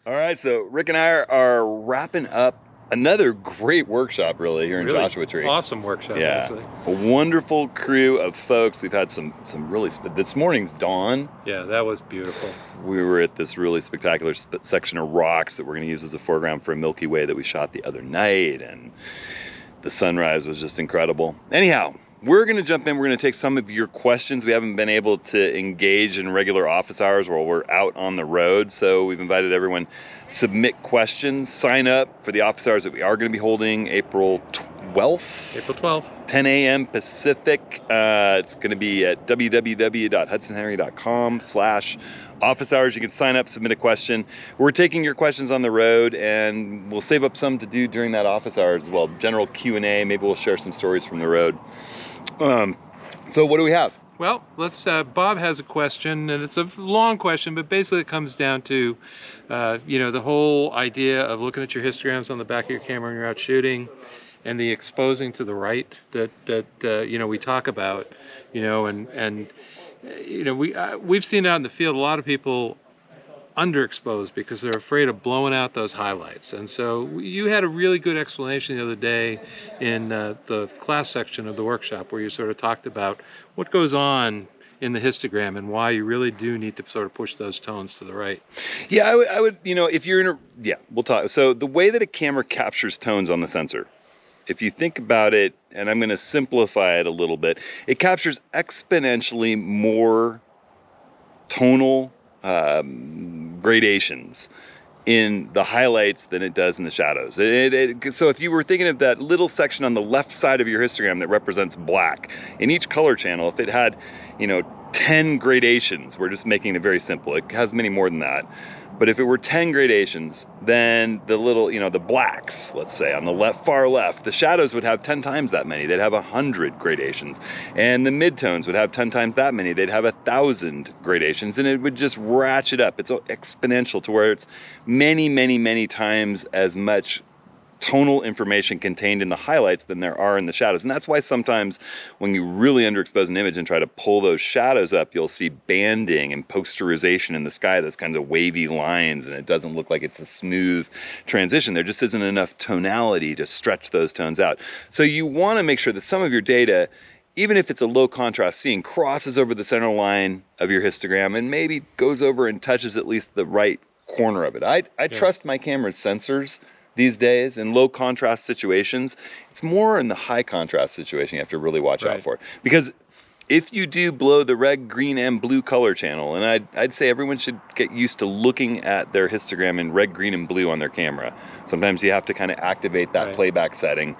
All right, so Rick and I are wrapping up another great workshop, really, here in Joshua Tree. Awesome workshop, actually. A wonderful crew of folks. We've had some really, this morning's dawn. Yeah, that was beautiful. We were at this really spectacular section of rocks that we're going to use as a foreground for a Milky Way that we shot the other night, and the sunrise was just incredible. Anyhow, we're going to jump in. We're going to take some of your questions. We haven't been able to engage in regular office hours while we're out on the road, so we've invited everyone to submit questions. Sign up for the office hours that we are going to be holding April 12th. April 12th. 10 a.m. Pacific. It's going to be at www.hudsonhenry.com/office hours. You can sign up, submit a question. We're taking your questions on the road, and we'll save up some to do during that office hours as well. General Q&A. Maybe we'll share some stories from the road. So what do we have? Well, let's. Bob has a question, and it's a long question, but basically it comes down to, the whole idea of looking at your histograms on the back of your camera when you're out shooting, and the exposing to the right that we talk about, we've seen out in the field a lot of people underexposed because they're afraid of blowing out those highlights. And so you had a really good explanation the other day in the class section of the workshop where you sort of talked about what goes on in the histogram and why you really do need to sort of push those tones to the right. Yeah, I would if you're in we'll talk. So the way that a camera captures tones on the sensor, if you think about it, and I'm going to simplify it a little bit, it captures exponentially more tonal gradations in the highlights than it does in the shadows. So if you were thinking of that little section on the left side of your histogram that represents black, in each color channel, if it had 10 gradations, we're just making it very simple, it has many more than that, but if it were 10 gradations, then the little, the blacks, let's say, on the far left, the shadows would have 10 times that many. They'd have 100 gradations. And the midtones would have 10 times that many. They'd have 1,000 gradations, and it would just ratchet up. It's exponential to where it's many, many, many times as much tonal information contained in the highlights than there are in the shadows. And that's why sometimes when you really underexpose an image and try to pull those shadows up, you'll see banding and posterization in the sky, those kinds of wavy lines, and it doesn't look like it's a smooth transition. There just isn't enough tonality to stretch those tones out. So you want to make sure that some of your data, even if it's a low contrast scene, crosses over the center line of your histogram and maybe goes over and touches at least the right corner of it. I trust my camera's sensors these days in low contrast situations. It's more in the high contrast situation you have to really watch out for. Because if you do blow the red, green, and blue color channel, and I'd say everyone should get used to looking at their histogram in red, green, and blue on their camera. Sometimes you have to kind of activate that playback setting.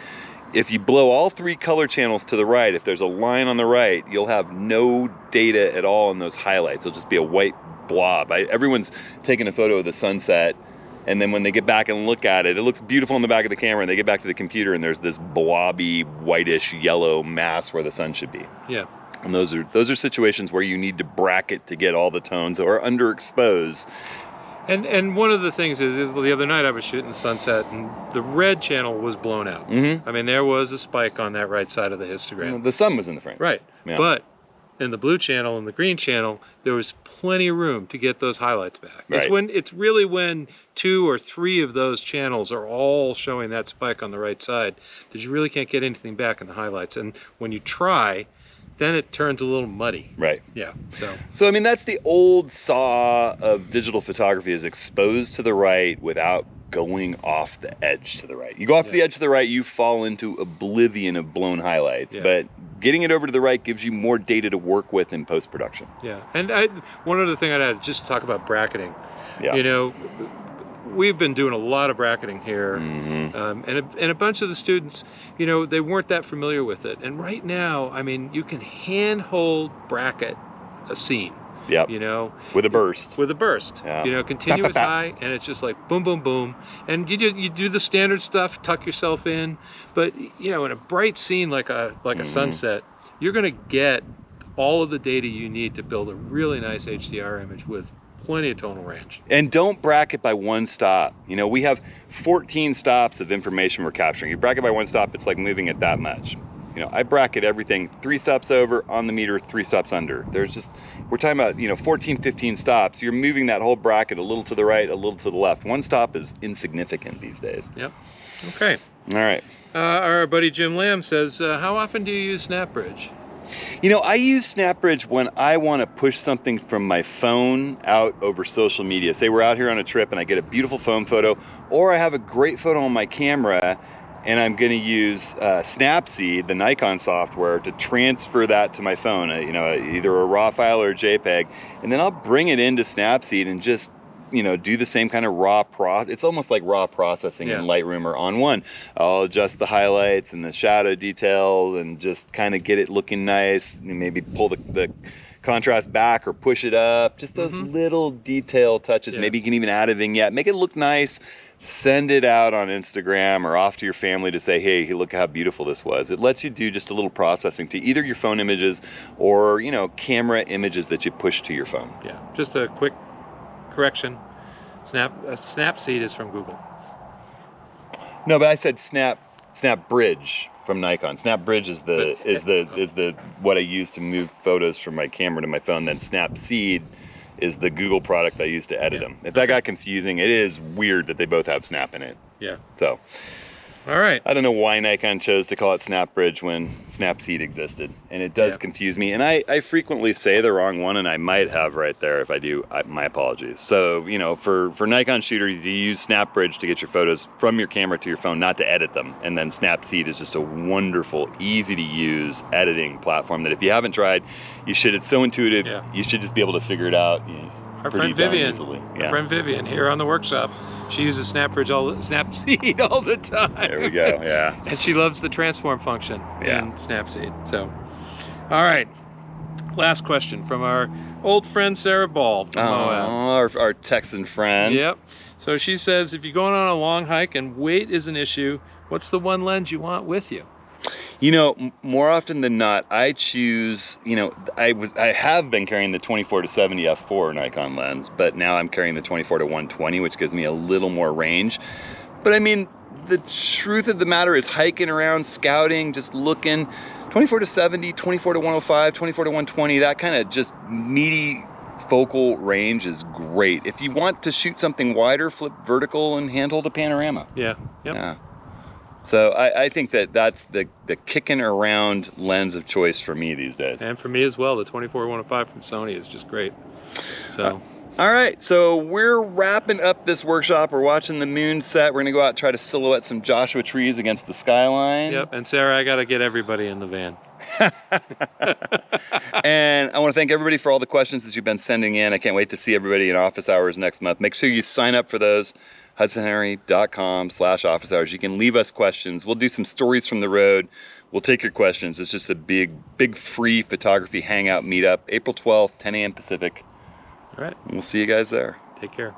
If you blow all three color channels to the right, if there's a line on the right, you'll have no data at all in those highlights. It'll just be a white blob. Everyone's taking a photo of the sunset, and then when they get back and look at it, it looks beautiful on the back of the camera, and they get back to the computer and there's this blobby, whitish, yellow mass where the sun should be. Yeah. And those are situations where you need to bracket to get all the tones or underexpose. And one of the things is the other night I was shooting the sunset and the red channel was blown out. Mm-hmm. I mean, there was a spike on that right side of the histogram. The sun was in the frame. Right. Yeah. But in the blue channel and the green channel, there was plenty of room to get those highlights back. Right. It's really when 2 or 3 of those channels are all showing that spike on the right side that you really can't get anything back in the highlights. And when you try, then it turns a little muddy. Right. Yeah. So I mean, that's the old saw of digital photography, is exposed to the right without going off the edge to the right. You go off the edge to the right, you fall into oblivion of blown highlights. Yeah. But getting it over to the right gives you more data to work with in post-production. Yeah. And one other thing I'd add, just to talk about bracketing. Yeah. We've been doing a lot of bracketing here, Mm-hmm. and a bunch of the students, they weren't that familiar with it. And right now, I mean, you can handhold bracket a scene. Yep. With a burst. With a burst. Yeah. Continuous high, and it's just like boom, boom, boom. And you do the standard stuff, tuck yourself in. But in a bright scene like a sunset, you're going to get all of the data you need to build a really nice HDR image with plenty of tonal range. And don't bracket by one stop. We have 14 stops of information we're capturing. You bracket by one stop, it's like moving it that much. You know, I bracket everything 3 stops over, on the meter, 3 stops under. We're talking about, you know, 14, 15 stops. You're moving that whole bracket a little to the right, a little to the left. 1 stop is insignificant these days. Yep. Okay. All right. Our buddy Jim Lamb says, how often do you use Snapbridge? You know, I use Snapbridge when I want to push something from my phone out over social media. Say we're out here on a trip and I get a beautiful phone photo, or I have a great photo on my camera and I'm going to use Snapseed, the Nikon software, to transfer that to my phone, you know, either a RAW file or a JPEG, and then I'll bring it into Snapseed and just, you know, do the same kind of it's almost like raw processing in Lightroom or on one. I'll adjust the highlights and the shadow detail and just kind of get it looking nice, maybe pull the contrast back or push it up, just those little detail touches. Maybe you can even add a vignette, make it look nice, send it out on Instagram or off to your family to say, hey, look how beautiful this was. It lets you do just a little processing to either your phone images or, you know, camera images that you push to your phone. Yeah, just a quick correction. Snapseed is from Google. No, but I said Snapbridge from Nikon. Snapbridge is the what I use to move photos from my camera to my phone. Then Snapseed is the Google product I use to edit them. If that got confusing, it is weird that they both have Snap in it. Yeah. So, all right. I don't know why Nikon chose to call it Snapbridge when Snapseed existed, and it does confuse me. And I frequently say the wrong one, and I might have right there. If I do, my apologies. So, you know, for Nikon shooters, you use Snapbridge to get your photos from your camera to your phone, not to edit them. And then Snapseed is just a wonderful, easy to use editing platform that if you haven't tried, you should. It's so intuitive. Yeah. You should just be able to figure it out. Our friend Vivian here on the workshop, she uses Snapseed all the time. There we go, yeah. And she loves the transform function in Snapseed. So, all right. Last question from our old friend Sarah Ball from Moab. Our Texan friend. Yep. So she says, if you're going on a long hike and weight is an issue, what's the one lens you want with you? You know, more often than not, I choose, you know, I have been carrying the 24-70 f4 Nikon lens, but now I'm carrying the 24-120, which gives me a little more range. But I mean, the truth of the matter is hiking around, scouting, just looking, 24-70, 24-105, 24-120, that kind of just meaty focal range is great. If you want to shoot something wider, flip vertical and handhold a panorama. Yeah. Yep. Yeah. So I think that's the kicking around lens of choice for me these days. And for me as well, the 24-105 from Sony is just great. So. All right, so we're wrapping up this workshop. We're watching the moon set. We're gonna go out and try to silhouette some Joshua trees against the skyline. Yep, and Sarah, I gotta get everybody in the van. And I want to thank everybody for all the questions that you've been sending in. I can't wait to see everybody in office hours next month. Make sure you sign up for those. HudsonHenry.com/office hours. You can leave us questions. We'll do some stories from the road. We'll take your questions. It's just a big free photography hangout meetup, April 12th, 10 a.m. Pacific. All right. We'll see you guys there. Take care.